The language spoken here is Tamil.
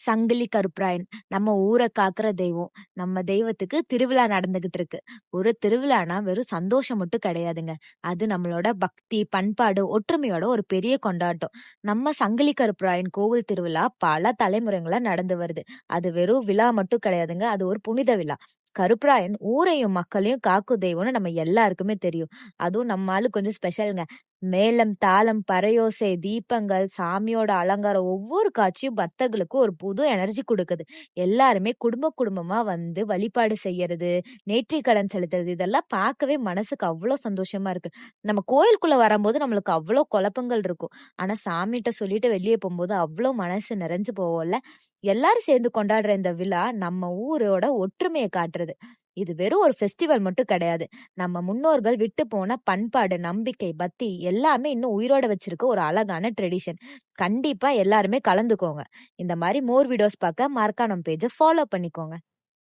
சங்கிலி கருப்பராயன் நம்ம ஊரை காக்குற தெய்வம். நம்ம தெய்வத்துக்கு திருவிழா நடந்துகிட்டு இருக்கு. ஒரு திருவிழானா வெறும் சந்தோஷம் மட்டும் கிடையாதுங்க. அது நம்மளோட பக்தி, பண்பாடு, ஒற்றுமையோட ஒரு பெரிய கொண்டாட்டம். நம்ம சங்கிலி கருப்பராயன் கோவில் திருவிழா பல தலைமுறைகளா நடந்து வருது. அது வெறும் விழா மட்டும் கிடையாதுங்க. அது ஒரு புனித விழா. கருப்பராயன் ஊரையும் மக்களையும் காக்கும் தெய்வம்னு நம்ம எல்லாருக்குமே தெரியும். அதுவும் நம்ம ஆளு கொஞ்சம் ஸ்பெஷலுங்க. மேளம், தாளம், பறையோசை, தீபங்கள், சாமியோட அலங்காரம் ஒவ்வொரு காட்சியும் பக்தர்களுக்கு ஒரு புது எனர்ஜி குடுக்குது. எல்லாருமே குடும்பமா வந்து வழிபாடு செய்யறது, நேர்த்திக்கடன் செலுத்துறது இதெல்லாம் பார்க்கவே மனசுக்கு அவ்ளோ சந்தோஷமா இருக்கு. நம்ம கோயிலுக்குள்ள வரும்போது நம்மளுக்கு அவ்ளோ குழப்பங்கள் இருக்கும். ஆனா சாமிட்ட சொல்லிட்டு வெளிய போம்போது அவ்ளோ மனசு நிறைஞ்சு போவோம்ல. எல்லாரும் சேர்ந்து கொண்டாடுற இந்த விழா நம்ம ஊரோட ஒற்றுமையை காட்டுறது. இது வெறும் ஒரு ஃபெஸ்டிவல் மட்டும் கிடையாது. நம்ம முன்னோர்கள் விட்டு போன பண்பாடு, நம்பிக்கை, பக்தி எல்லாமே இன்னும் உயிரோட வச்சிருக்க ஒரு அழகான ட்ரெடிஷன். கண்டிப்பா எல்லாருமே கலந்துக்கோங்க. இந்த மாரி மோர் வீடியோஸ் பார்க்க மறக்காம பேஜ ஃபாலோ பண்ணிக்கோங்க.